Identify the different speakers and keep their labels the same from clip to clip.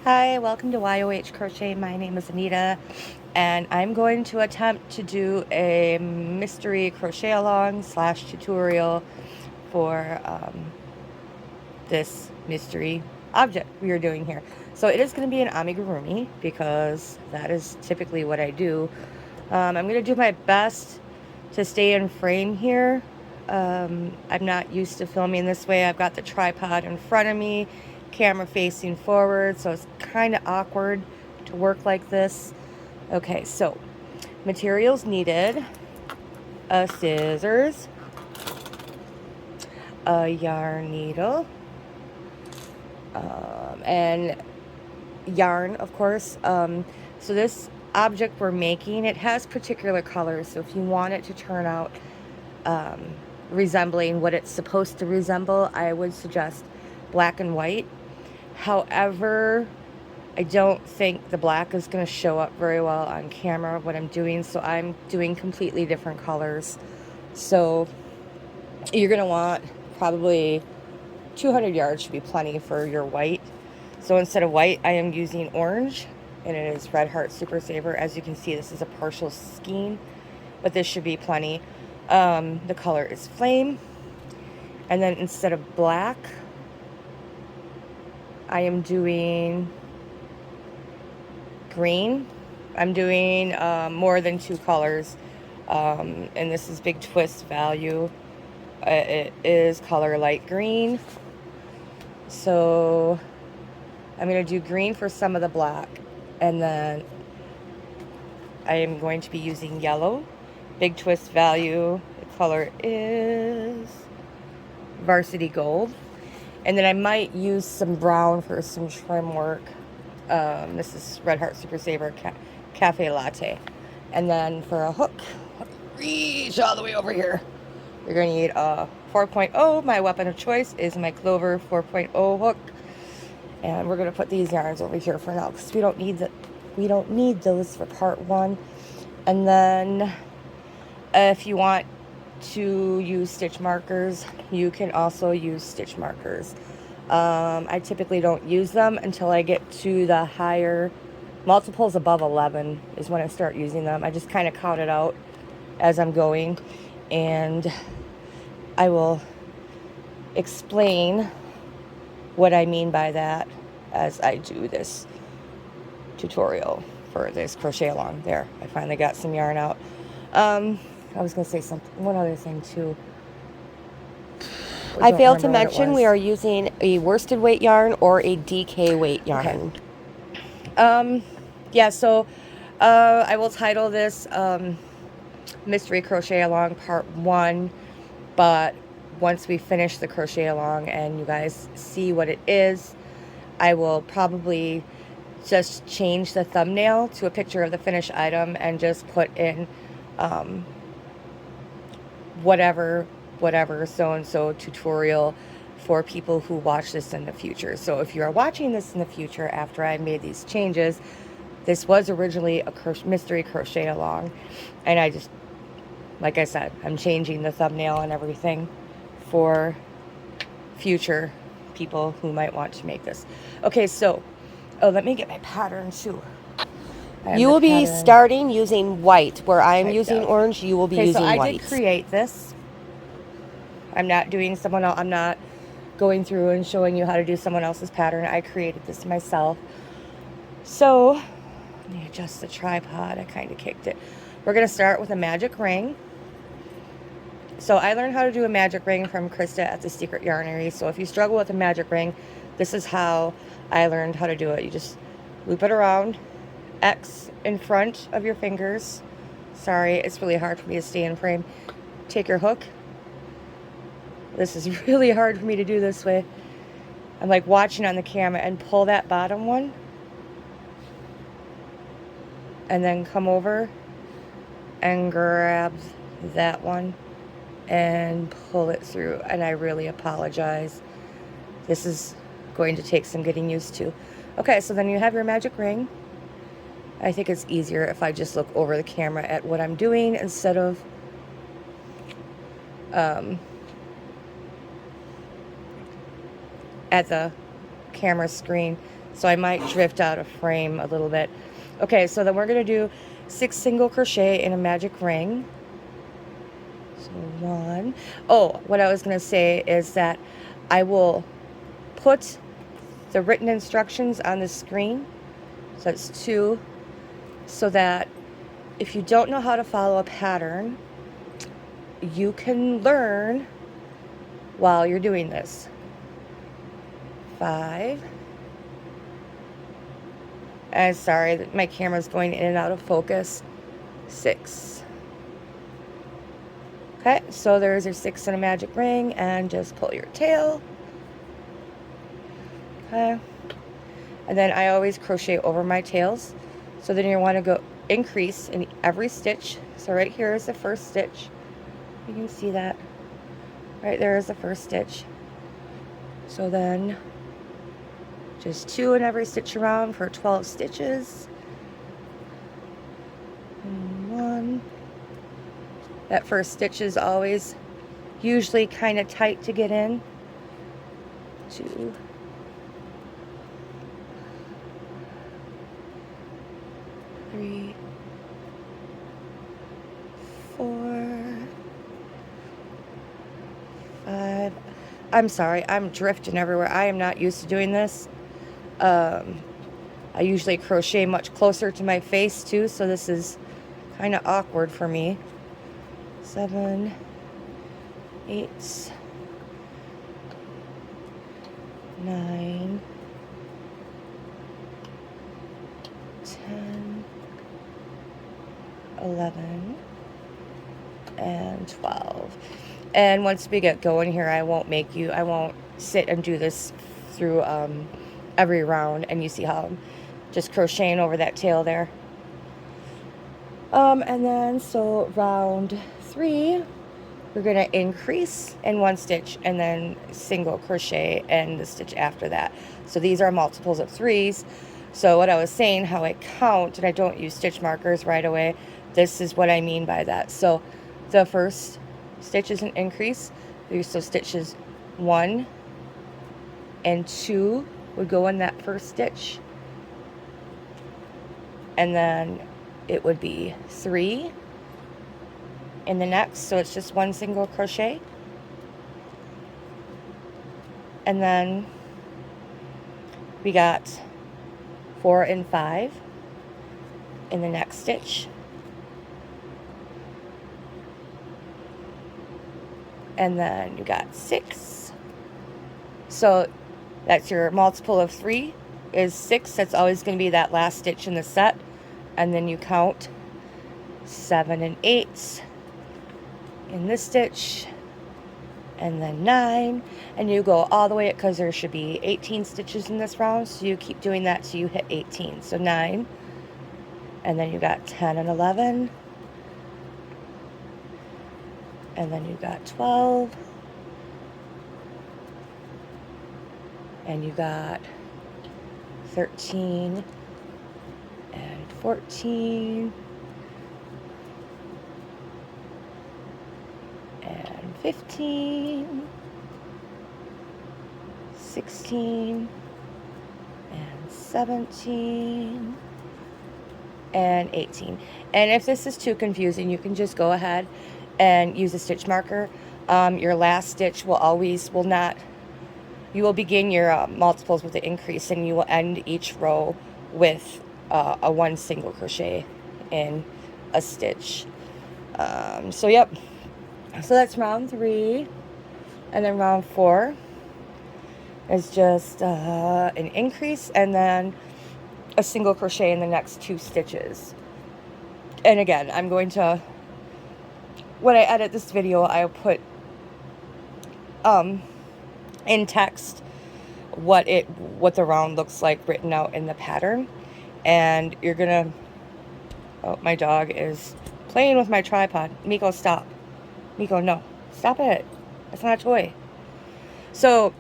Speaker 1: Hi, welcome to YOH Crochet. My name is Anita, and I'm going to attempt to do a mystery crochet along slash tutorial for this mystery object we are doing here. So it is going to be an amigurumi because that is typically what I do. I'm going to do my best to stay in frame here. I'm not used to filming this way. I've got the tripod in front of me, camera facing forward, so it's kind of awkward to work like this. Okay, so materials needed: scissors, a yarn needle, and yarn, of course. So this object we're making, it has particular colors, so if you want it to turn out resembling what it's supposed to resemble, I would suggest black and white. However, I don't think the black is going to show up very well on camera what I'm doing, so I'm doing completely different colors. So you're going to want probably 200 yards should be plenty for your white. So instead of white, I am using orange, and it is Red Heart Super Saver. As you can see, this is a partial skein, but this should be plenty. The color is flame. And then instead of black, I am doing green. I'm doing more than two colors. And this is Big Twist value. It is color light green. So I'm going to do green for some of the black. And then I am going to be using yellow. Big Twist value. The color is Varsity Gold. And then I might use some brown for some trim work. This is Red Heart Super Saver Cafe Latte. And then for a hook, reach all the way over here. You're going to need a 4.0. My weapon of choice is my Clover 4.0 hook. And we're going to put these yarns over here for now because we don't need those for part one. And then if you want to use stitch markers, you can also use stitch markers. I typically don't use them until I get to the higher multiples above 11 is when I start using them. I just kind of count it out as I'm going, and I will explain what I mean by that as I do this tutorial for this crochet along. There, I finally got some yarn out. I was going to say one other thing too. I failed to mention we are using a worsted weight yarn or a DK weight yarn. Okay. Yeah, so I will title this Mystery Crochet Along Part 1, but once we finish the crochet along and you guys see what it is, I will probably just change the thumbnail to a picture of the finished item and just put in whatever so-and-so tutorial for people who watch this in the future. So if you are watching this in the future after I made these changes, this was originally a mystery crochet along, and I just, like I said, I'm changing the thumbnail and everything for future people who might want to make this. Okay, so let me get my pattern too. You will be starting using white. Where I am using orange, you will be using white. I did create this. I'm not doing someone else. I'm not going through and showing you how to do someone else's pattern. I created this myself. So let me adjust the tripod. I kind of kicked it. We're going to start with a magic ring. So I learned how to do a magic ring from Krista at the Secret Yarnery. So if you struggle with a magic ring, this is how I learned how to do it. You just loop it around, X in front of your fingers. Sorry, it's really hard for me to stay in frame. Take your hook. This is really hard for me to do this way. I'm like watching on the camera, and pull that bottom one. And then come over and grab that one and pull it through. And I really apologize. This is going to take some getting used to. Okay, so then you have your magic ring. I think it's easier if I just look over the camera at what I'm doing instead of at the camera screen. so I might drift out of frame a little bit. Okay, so then we're going to do 6 single crochet in a magic ring. So 1. Oh, what I was going to say is that I will put the written instructions on the screen. So it's 2, so that if you don't know how to follow a pattern, you can learn while you're doing this. 5. And sorry, my camera's going in and out of focus. 6. Okay, so there's your 6 in a magic ring, and just pull your tail. Okay. And then I always crochet over my tails. So then you want to go increase in every stitch. So right here is the first stitch. You can see that. Right there is the first stitch. So then just 2 in every stitch around for 12 stitches. And 1. That first stitch is always usually kind of tight to get in. 2. 3. 4. 5. I'm sorry, I'm drifting everywhere. I am not used to doing this. I usually crochet much closer to my face too, so this is kind of awkward for me. 7, 8, 9, 10, 11, and 12. And once we get going here, I won't sit and do this through every round, and you see how I'm just crocheting over that tail there. And then so round 3, we're going to increase in 1 stitch and then single crochet in the stitch after that. So these are multiples of 3s. So what I was saying, how I count, and I don't use stitch markers right away, this is what I mean by that. So the first stitch is an increase. So stitches 1 and 2 would go in that first stitch. And then it would be 3 in the next, so it's just 1 single crochet. And then we got 4 and 5 in the next stitch. And then you got 6. So that's your multiple of 3 is 6. That's always going to be that last stitch in the set. And then you count 7 and 8 in this stitch, and then 9, and you go all the way, because there should be 18 stitches in this round, so you keep doing that till you hit 18. So 9, and then you got 10 and 11, and then you got 12, and you got 13 and 14 and 15, 16 and 17 and 18. And if this is too confusing, you can just go ahead and use a stitch marker. Your last stitch you will begin your multiples with the increase, and you will end each row with a 1 single crochet in a stitch. So yep, so that's round 3. And then round 4 is just an increase and then a single crochet in the next 2 stitches. And again, I'm going to, when I edit this video, I'll put in text what the round looks like written out in the pattern. And you're gonna, oh, my dog is playing with my tripod. Miko, stop. Miko, no, stop it. That's not a toy. So,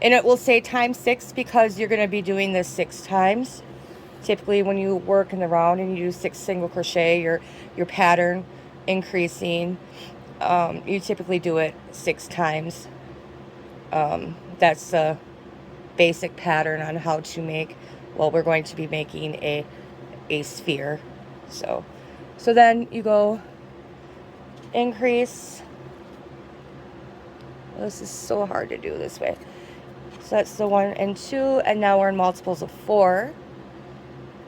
Speaker 1: and it will say times 6 because you're gonna be doing this 6 times. Typically when you work in the round and you do 6 single crochet, your pattern increasing, you typically do it 6 times. That's basic pattern on how to make, well, we're going to be making a sphere. So then you go increase. This is so hard to do this way. So that's the 1 and 2, and now we're in multiples of 4.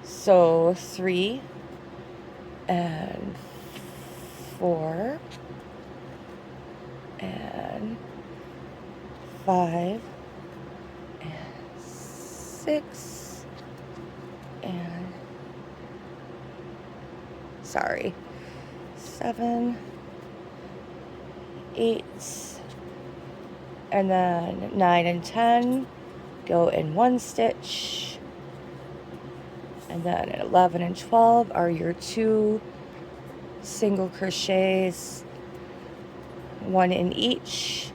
Speaker 1: So 3 and 4 and 5 and 6 and 7, 8, and then 9 and 10 go in 1 stitch, and then 11 and 12 are your 2 single crochets, 1 in each,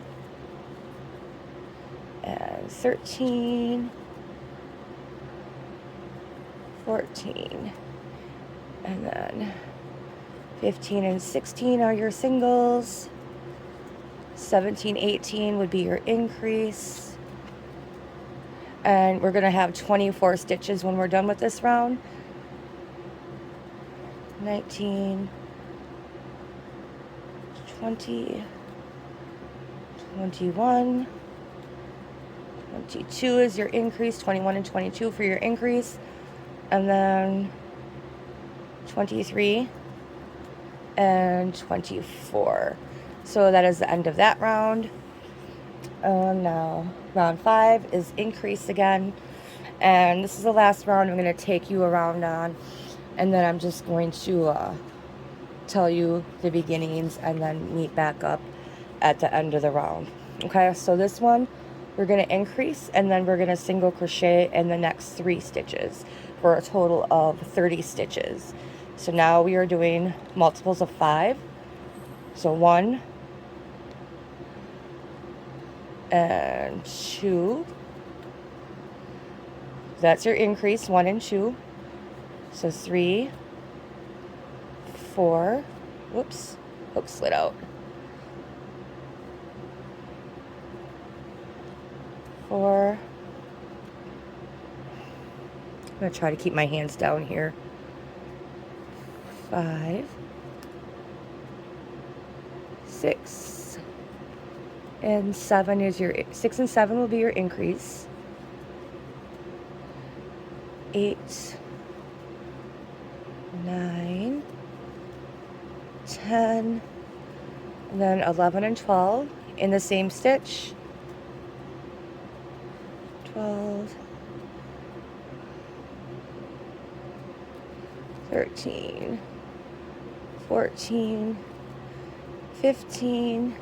Speaker 1: and 13, 14, and then 15 and 16 are your singles, 17, 18 would be your increase, and we're going to have 24 stitches when we're done with this round. 19, 20, 21, 22 is your increase, 21 and 22 for your increase, and then 23 and 24. So that is the end of that round. Now round 5 is increase again, and this is the last round I'm going to take you around on, and then I'm just going to tell you the beginnings and then meet back up at the end of the round. Okay, so this one we're going to increase, and then we're going to single crochet in the next 3 stitches for a total of 30 stitches. So now we are doing multiples of 5. So 1 and 2. That's your increase, 1 and 2. So 3, 4. Whoops, hook slid out. 4. I'm going to try to keep my hands down here. 5, 6, and 7 is your 6 and 7 will be your increase. 8, 9, 10, and then 11 and 12 in the same stitch. 12, 13, 14, 15,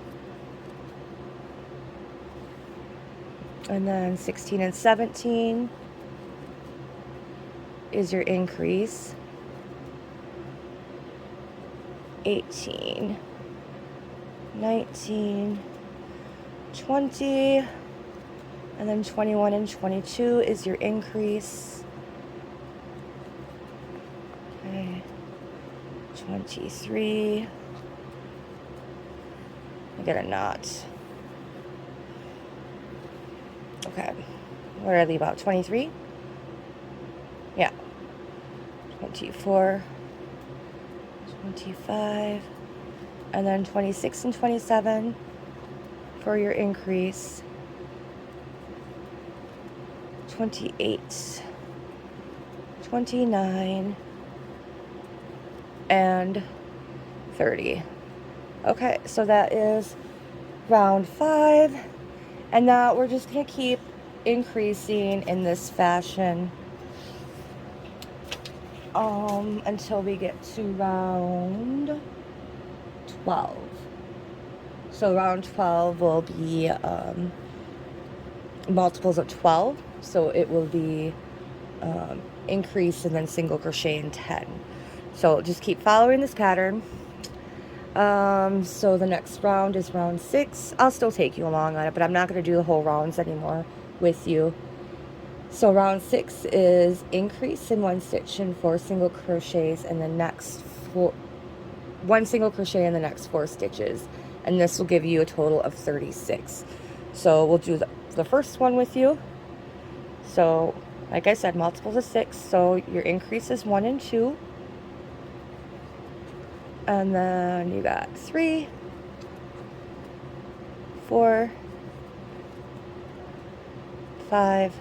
Speaker 1: and then 16 and 17 is your increase. 18, 19, 20, and then 21 and 22 is your increase. Okay, 23. I get a knot. Okay, what did I leave out? 23? Yeah. 24, 25, and then 26 and 27 for your increase. 28, 29, and 30. Okay, so that is round 5, and now we're just going to keep increasing in this fashion until we get to round 12. So round 12 will be multiples of 12, so it will be increase and then single crochet in 10. So just keep following this pattern. So the next round is round 6. I'll still take you along on it, but I'm not going to do the whole rounds anymore with you. So round 6 is increase in 1 stitch and 4 single crochets in the next 1 single crochet in the next 4 stitches, and this will give you a total of 36. So we'll do the first one with you. So like I said, multiples of 6, so your increase is 1 and 2. And then you got 3, 4, 5.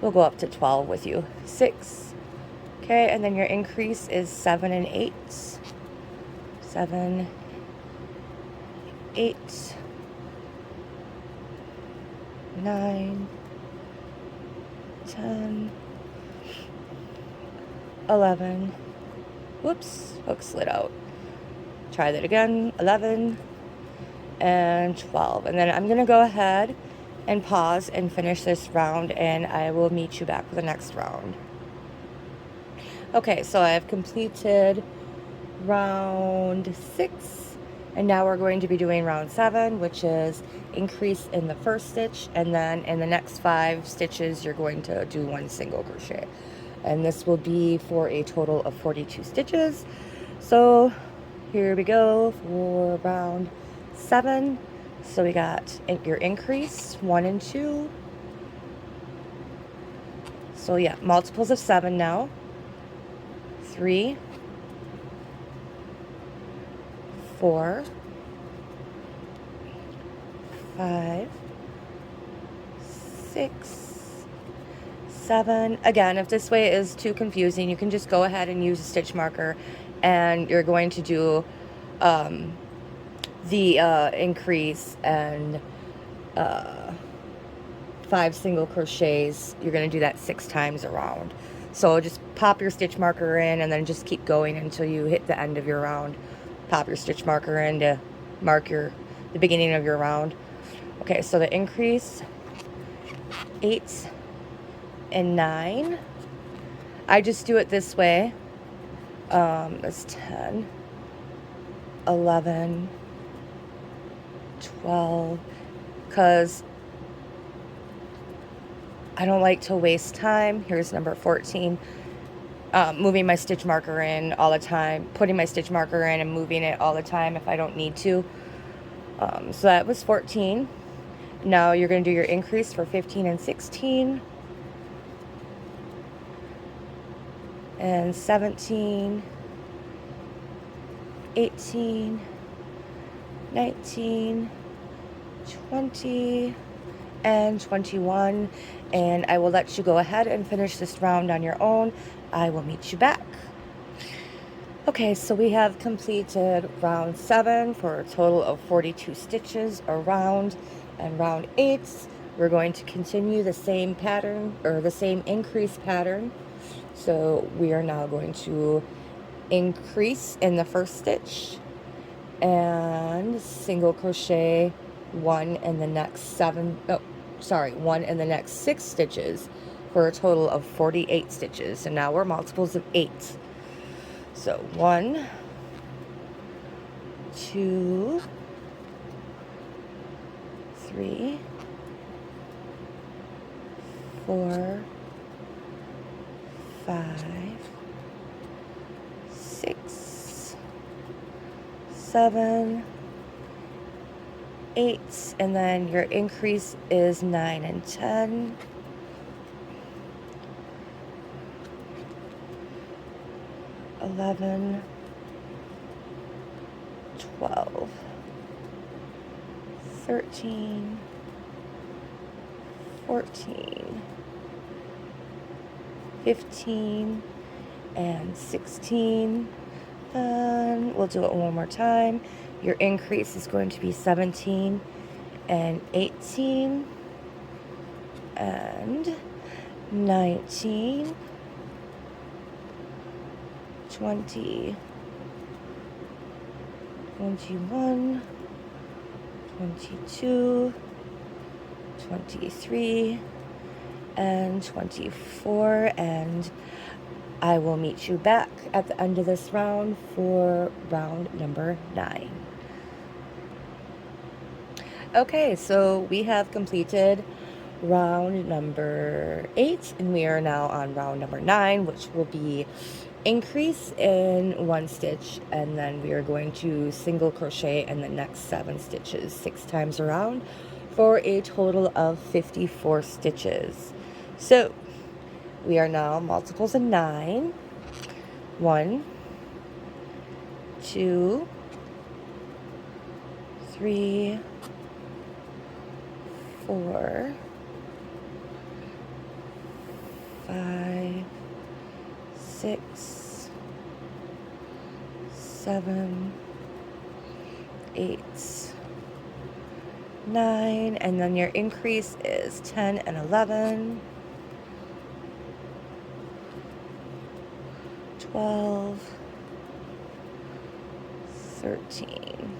Speaker 1: We'll go up to 12 with you. 6. Okay, and then your increase is 7 and 8. 7, 8, 9, 10, 11. Whoops, hook slid out. Try that again. 11 and 12. And then I'm going to go ahead and pause and finish this round, and I will meet you back for the next round. Okay, so I've completed round 6, and now we're going to be doing round 7, which is increase in the first stitch, and then in the next 5 stitches you're going to do 1 single crochet, and this will be for a total of 42 stitches. So here we go for round 7. So we got your increase 1 and 2. So yeah, multiples of 7 now. 3, 4, 5, 6, 7. Again, if this way is too confusing, you can just go ahead and use a stitch marker, and you're going to do the increase and 5 single crochets. You're going to do that 6 times around. So just pop your stitch marker in, and then just keep going until you hit the end of your round. Pop your stitch marker in to mark the beginning of your round. Okay, so the increase 8 and 9. I just do it this way. That's 10, 11, 12, because I don't like to waste time. Here's number 14. Moving my stitch marker in all the time, putting my stitch marker in and moving it all the time if I don't need to. So that was 14. Now you're going to do your increase for 15 and 16. And 17, 18, 19, 20, and 21. And I will let you go ahead and finish this round on your own. I will meet you back. Okay, so we have completed round 7 for a total of 42 stitches around, and round 8 we're going to continue the same pattern, or the same increase pattern. So we are now going to increase in the first stitch and single crochet 1 in the next 1 in the next 6 stitches for a total of 48 stitches. So now we're multiples of 8. So 1, 2, 3, 4, 5, 6, 7, 8, and then your increase is 9 and 10. 11, 12, 13, 14, 15, and 16. And we'll do it one more time. Your increase is going to be 17 and 18 and 19, 20, 21, 22, 23, and 24, and I will meet you back at the end of this round for round number 9. Okay, so we have completed round number 8, and we are now on round number 9, which will be increase in 1 stitch, and then we are going to single crochet in the next 7 stitches 6 times around for a total of 54 stitches. So we are now multiples of 9. 1, 2, 3, 4, 5, 6, 7, 8, 9, and then your increase is 10 and 11, 12, 13,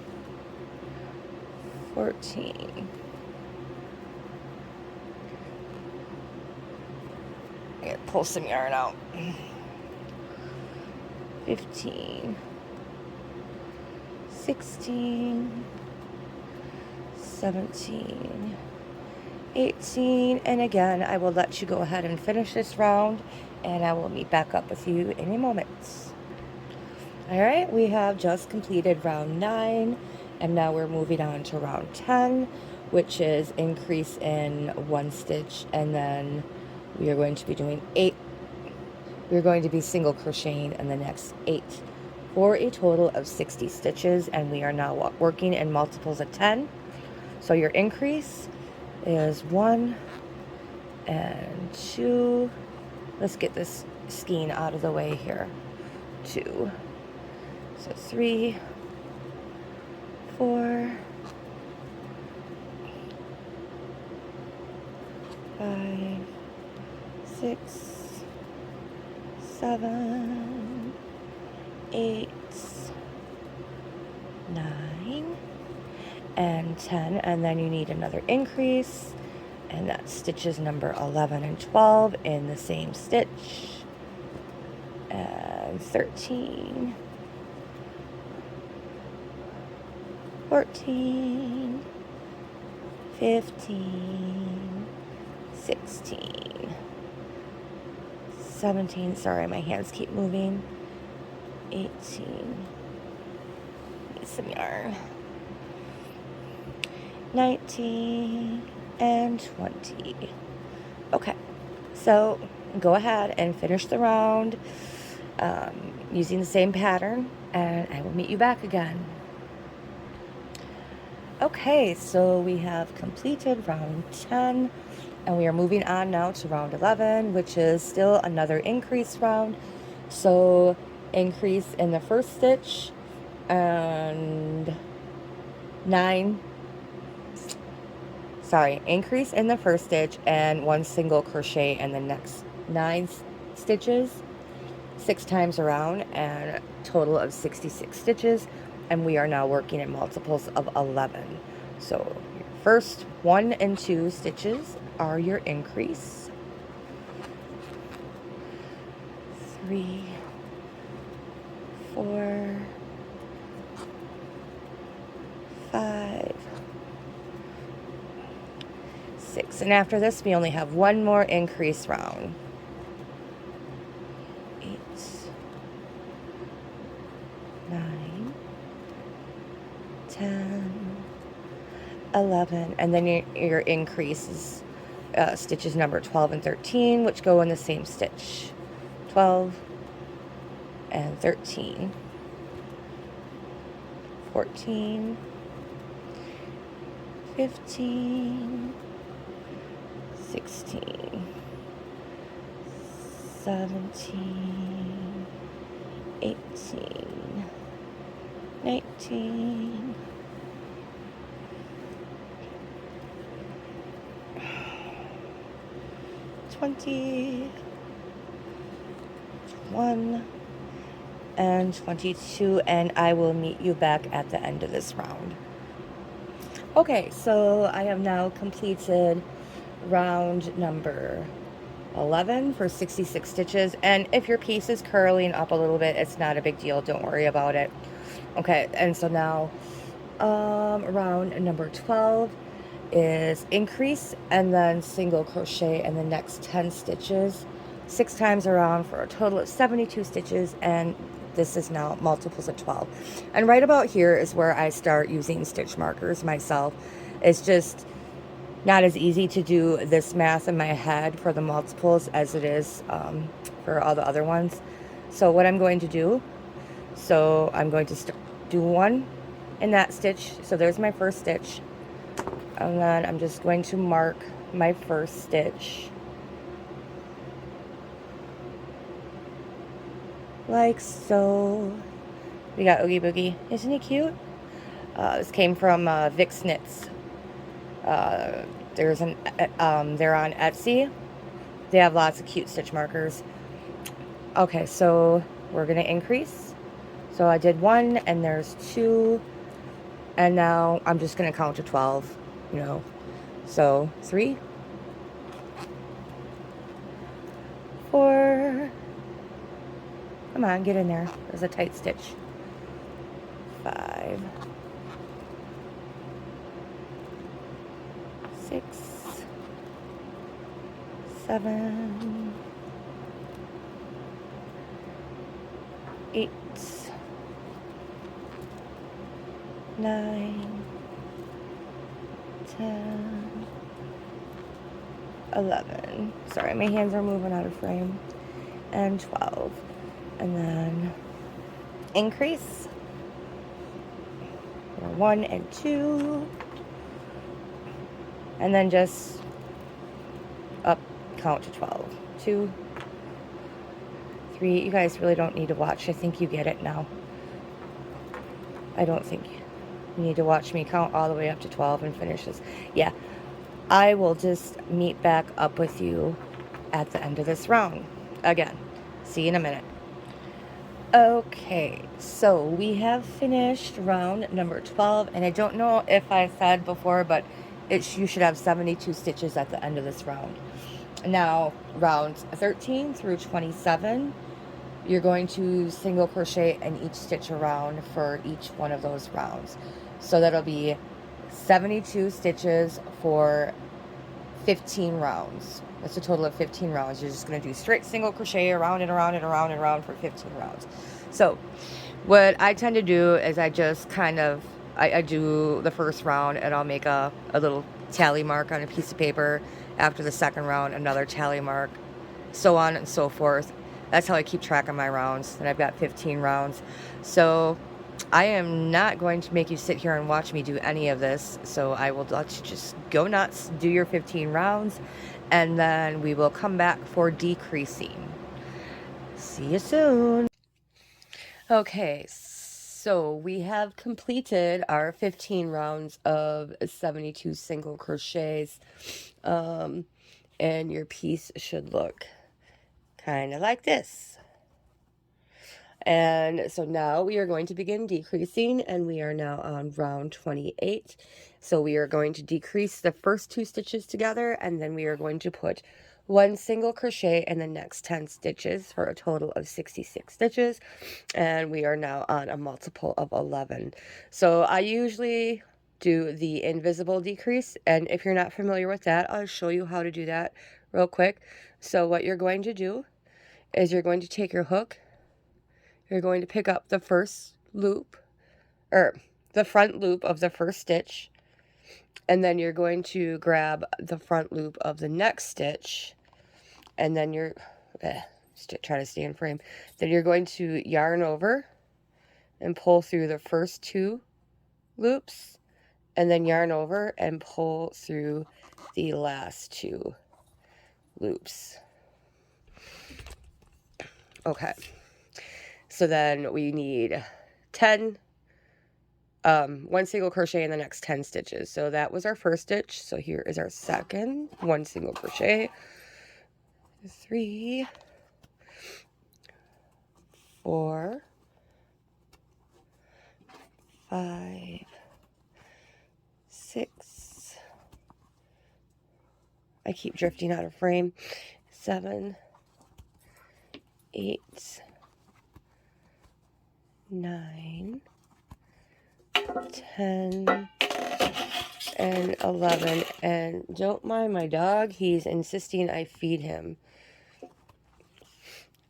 Speaker 1: 14. I'm gonna pull some yarn out. 15, 16, 17, 18, and again, I will let you go ahead and finish this round, and I will meet back up with you in a moment. All right, we have just completed round 9, and now we're moving on to round 10, which is increase in 1 stitch, and then we are going to be doing 8. We're going to be single crocheting in the next 8 for a total of 60 stitches, and we are now working in multiples of 10. So your increase is 1 and 2. Let's get this skein out of the way here. 2. So 3, 4, 5, 6, 7, 8, 9, and 10, and then you need another increase, and that's stitches number 11 and 12 in the same stitch, and 13, 14, 15, 16, 17, sorry, my hands keep moving, 18, need some yarn, 19, and 20. Okay, so go ahead and finish the round using the same pattern, and I will meet you back again. Okay, so we have completed round 10, and we are moving on now to round 11, which is still another increase round. So increase in the first stitch and increase in the first stitch and 1 single crochet in the next 9 stitches 6 times around, and a total of 66 stitches, and we are now working in multiples of 11. So your first 1 and 2 stitches are your increase. 3, 4, 5, 6, and after this we only have 1 more increase round. 8, 9, 10, 11, and then your increase is stitches number 12 and 13, which go in the same stitch. 12 and 13, 14, 15, 16, 17, 18, 19, 20, 21, and 22, and I will meet you back at the end of this round. Okay, so I have now completed round number 11 for 66 stitches, and if your piece is curling up a little bit, it's not a big deal, don't worry about it. Okay, and so now round number 12 is increase and then single crochet in the next 10 stitches 6 times around for a total of 72 stitches, and this is now multiples of 12. And right about here is where I start using stitch markers myself. It's just not as easy to do this math in my head for the multiples as it is for all the other ones. So what I'm going to do, so I'm going to do one in that stitch. So there's my first stitch. And then I'm just going to mark my first stitch. Like so. We got Oogie Boogie. Isn't he cute? This came from Vix Knits. They're on Etsy. They have lots of cute stitch markers. Okay, so we're gonna increase. So I did 1 and there's 2, and now I'm just gonna count to 12, you know. So 3, 4, come on, get in there. There's a tight stitch. 5, 6, 7, 8, 9, 10, 11. Sorry, my hands are moving out of frame. And 12. And then increase. 1 and 2. And then just up, count to 12. 2, 3. You guys really don't need to watch. I think you get it now. I don't think you need to watch me count all the way up to 12 and finish this. Yeah, I will just meet back up with you at the end of this round. Again, see you in a minute. Okay, so we have finished round number 12, and I don't know if I said before, but you should have 72 stitches at the end of this round. Now, rounds 13 through 27, you're going to single crochet in each stitch around for each one of those rounds. So that'll be 72 stitches for 15 rounds. That's a total of 15 rounds. You're just going to do straight single crochet around and around and around and around for 15 rounds. So what I tend to do is I just kind of, I do the first round and I'll make a little tally mark on a piece of paper. After the second round, another tally mark, so on and so forth. That's how I keep track of my rounds, and I've got 15 rounds. So I am not going to make you sit here and watch me do any of this, so I will let you just go nuts, do your 15 rounds, and then we will come back for decreasing. See you soon. Okay, so we have completed our 15 rounds of 72 single crochets, and your piece should look kind of like this. And so now we are going to begin decreasing, and we are now on round 28. So we are going to decrease the first 2 stitches together, and then we are going to put 1 single crochet in the next 10 stitches for a total of 66 stitches. And we are now on a multiple of 11. So I usually do the invisible decrease, and if you're not familiar with that, I'll show you how to do that real quick. So what you're going to do is you're going to take your hook, you're going to pick up the first loop, or the front loop of the first stitch, and then you're going to grab the front loop of the next stitch, and then you're, try to stay in frame, then you're going to yarn over and pull through the first 2 loops, and then yarn over and pull through the last 2 loops. Okay, so then we need 10, 1 single crochet in the next 10 stitches. So that was our first stitch. So here is our second, 1 single crochet, 3, 4, 5, 6, I keep drifting out of frame, 7, 8, 9, 10, and 11. And don't mind my dog, he's insisting I feed him.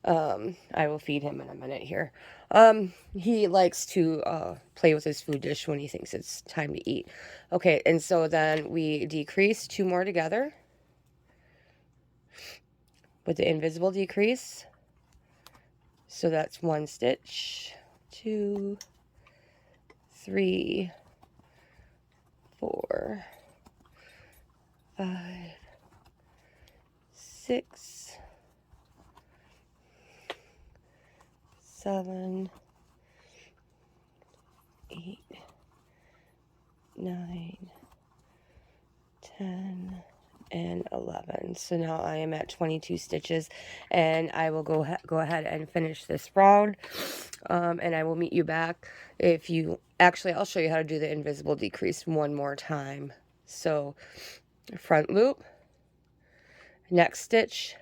Speaker 1: I will feed him in a minute here. He likes to play with his food dish when he thinks it's time to eat. Okay, and so then we decrease 2 more together with the invisible decrease. So that's 1 stitch, 2, 3, 4, 5, 6, 7, 8, 9, 10, and 11. So now I am at 22 stitches, and I will go ahead and finish this round, and I will meet you back. If you actually, I'll show you how to do the invisible decrease one more time. So front loop, next stitch,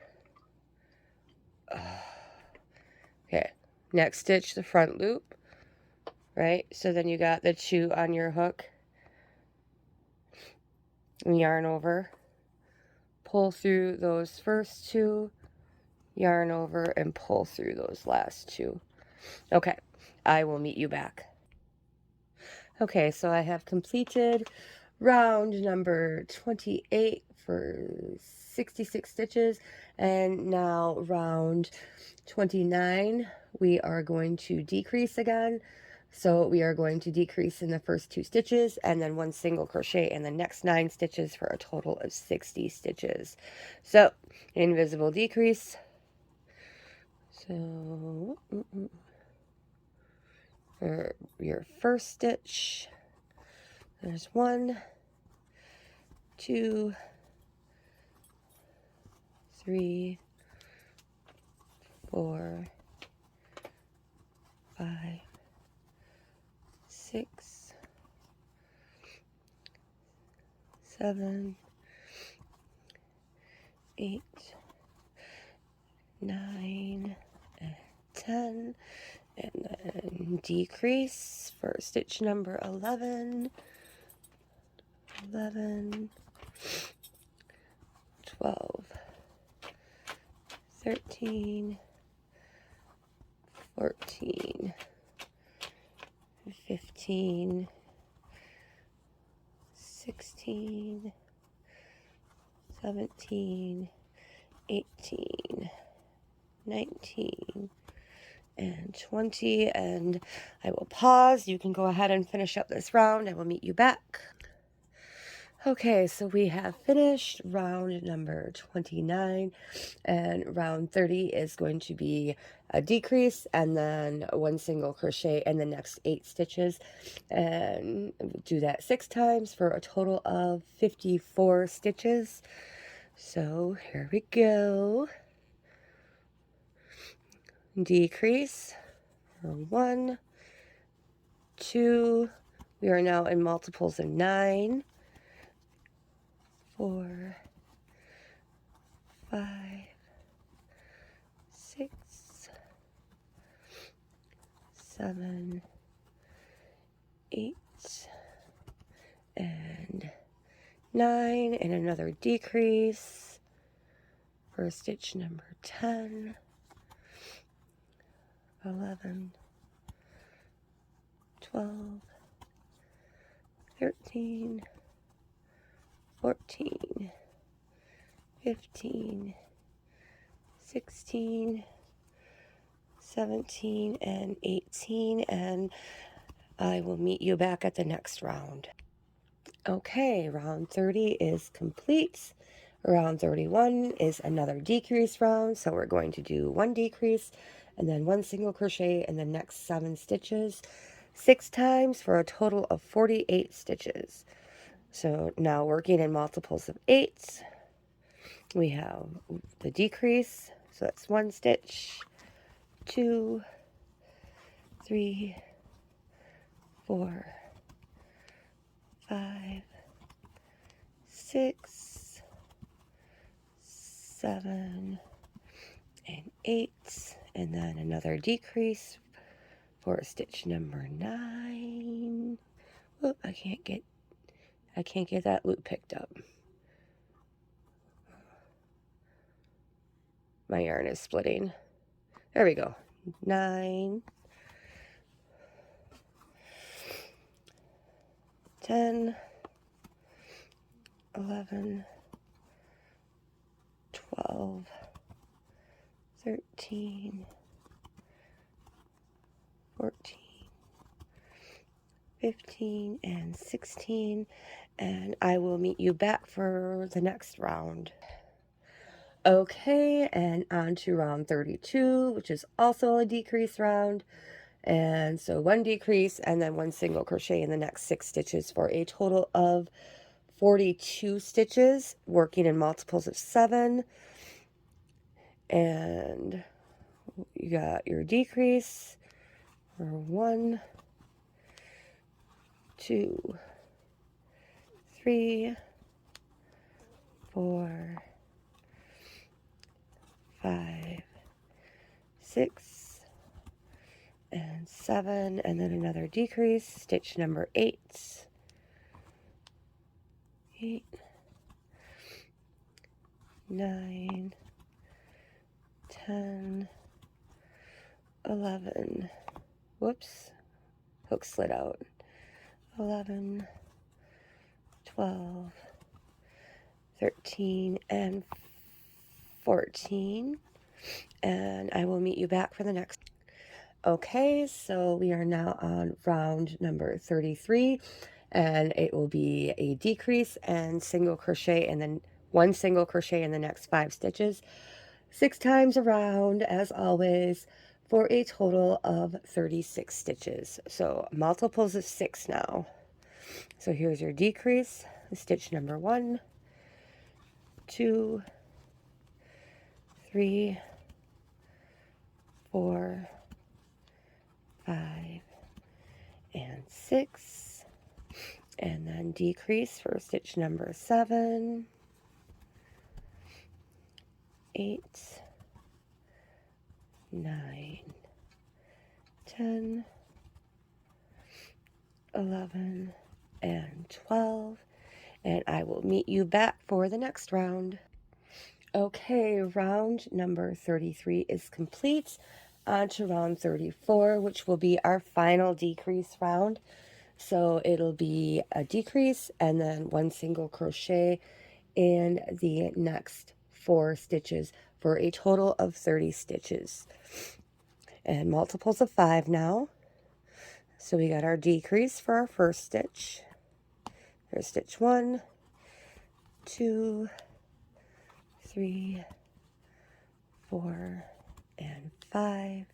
Speaker 1: okay, next stitch, the front loop, right? So then you got the 2 on your hook, and yarn over, pull through those first 2, yarn over, and pull through those last 2. Okay, I will meet you back. Okay, so I have completed round number 28 for 66 stitches, and now round 29 we are going to decrease again. So we are going to decrease in the first 2 stitches and then 1 single crochet in the next 9 stitches for a total of 60 stitches. So invisible decrease. So for your first stitch, there's 1, 2, 3, 4, 5, 6, 7, 8, 9, and 10, and then decrease for stitch number 11, 11, 12, 13, 14, 15, 16, 17, 18, 19, and 20, and I will pause. You can go ahead and finish up this round. I will meet you back. Okay, so we have finished round number 29, and round 30 is going to be a decrease and then 1 single crochet in the next 8 stitches, and do that 6 times for a total of 54 stitches. So here we go. Decrease for 1, 2, we are now in multiples of 9, 4, 5, 6, 7, 8, and 9, and another decrease for stitch number 10, 11, 12, 13, 14, 15, 16, 17, and 18, and I will meet you back at the next round. Okay, round 30 is complete. Round 31 is another decrease round, so we're going to do 1 decrease and then 1 single crochet in the next 7 stitches 6 times for a total of 48 stitches. So now working in multiples of 8, we have the decrease, so that's 1 stitch, 2, 3, 4, 5, 6, 7, and 8, and then another decrease for stitch number 9. Whoop, I can't get that loop picked up. My yarn is splitting. There we go. 9, 10, 11, 12, 13, 14, 15, and 16, and I will meet you back for the next round. Okay, and on to round 32, which is also a decrease round. And so one decrease and then one single crochet in the next 6 stitches for a total of 42 stitches, working in multiples of 7. And you got your decrease for 1, 2, 3, 4, 5, 6, and 7, and then another decrease, stitch number 8, 8, 9, 10, 11, whoops, hook slid out, 11, 12, 13, and 14, and I will meet you back for the next. Okay, so we are now on round number 33, and it will be a decrease and single crochet, and then one single crochet in the next 5 stitches, 6 times around, as always, for a total of 36 stitches. So multiples of 6 now. So here's your decrease, stitch number 1, 2, 3, 4, 5, and 6, and then decrease for stitch number 7, 8, 9, 10, 11, and 12, and I will meet you back for the next round. Okay, round number 33 is complete. On to round 34, which will be our final decrease round. So it'll be a decrease and then one single crochet in the next 4 stitches for a total of 30 stitches. And multiples of 5 now. So we got our decrease for our first stitch. There's stitch 1, 2, 3, 4, and 5.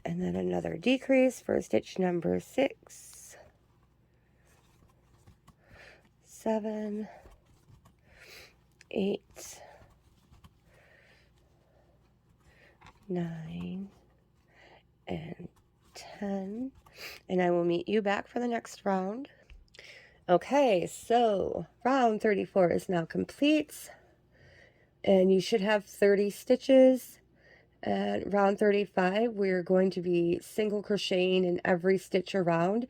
Speaker 1: And then another decrease for stitch number 6, 7, 8, 9, and 10. And I will meet you back for the next round. Okay, so round 34 is now complete, and you should have 30 stitches. At round 35, we're going to be single crocheting in every stitch around,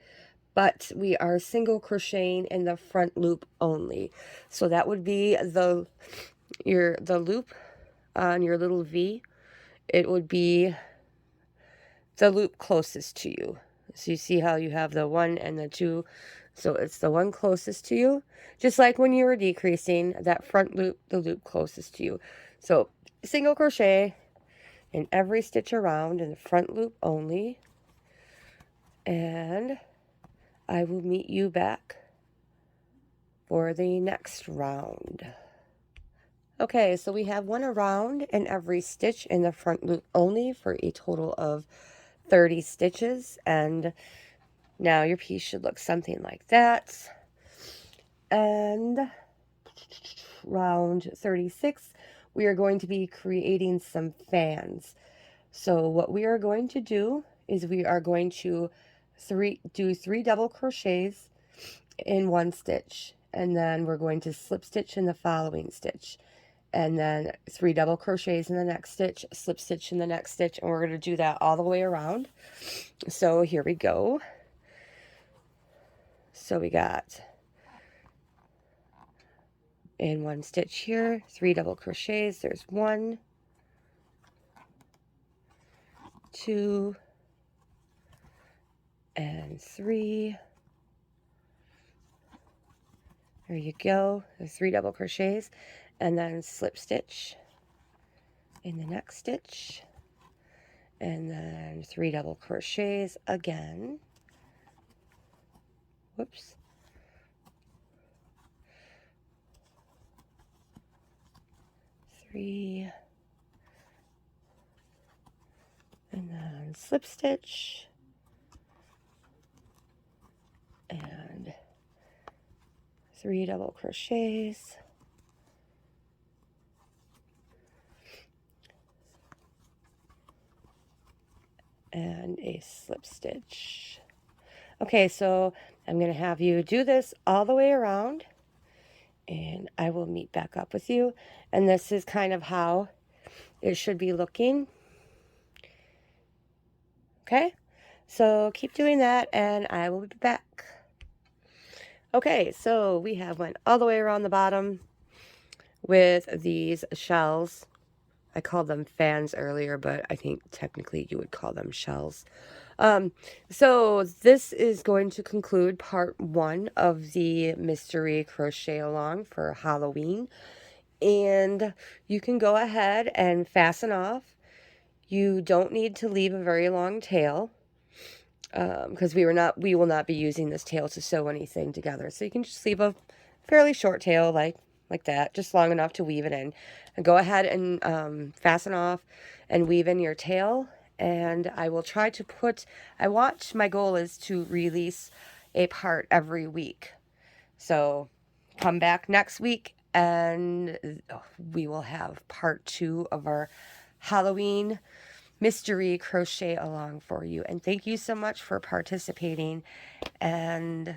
Speaker 1: but we are single crocheting in the front loop only. So that would be the loop on your little V. It would be the loop closest to you. So you see how you have the 1 and the 2. So it's the one closest to you. Just like when you were decreasing, that front loop, the loop closest to you. So single crochet in every stitch around in the front loop only. And I will meet you back for the next round. Okay, so we have one around in every stitch in the front loop only for a total of 30 stitches, and now your piece should look something like that. And round 36, we are going to be creating some fans. So what we are going to do is we are going to do 3 double crochets in one stitch, and then we're going to slip stitch in the following stitch, and then 3 double crochets in the next stitch, slip stitch in the next stitch, and we're going to do that all the way around. So here we go. So we got in one stitch here 3 double crochets. There's 1, 2, and 3, There you go. The 3 double crochets, and then slip stitch in the next stitch, and then 3 double crochets again. Whoops. Three, and then slip stitch, and 3 double crochets, and a slip stitch. Okay, so I'm going to have you do this all the way around, and I will meet back up with you. And this is kind of how it should be looking. Okay, so keep doing that, and I will be back. Okay, so we have went all the way around the bottom with these shells. I called them fans earlier, but I think technically you would call them shells. So this is going to conclude part 1 of the mystery crochet along for Halloween. And you can go ahead and fasten off. You don't need to leave a very long tail, because we will not be using this tail to sew anything together. So you can just leave a fairly short tail like that, just long enough to weave it in. And go ahead and fasten off and weave in your tail. And I will try to my goal is to release a part every week. So come back next week and we will have part 2 of our Halloween mystery crochet along for you. And thank you so much for participating. And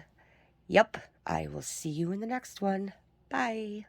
Speaker 1: yep, I will see you in the next one. Bye.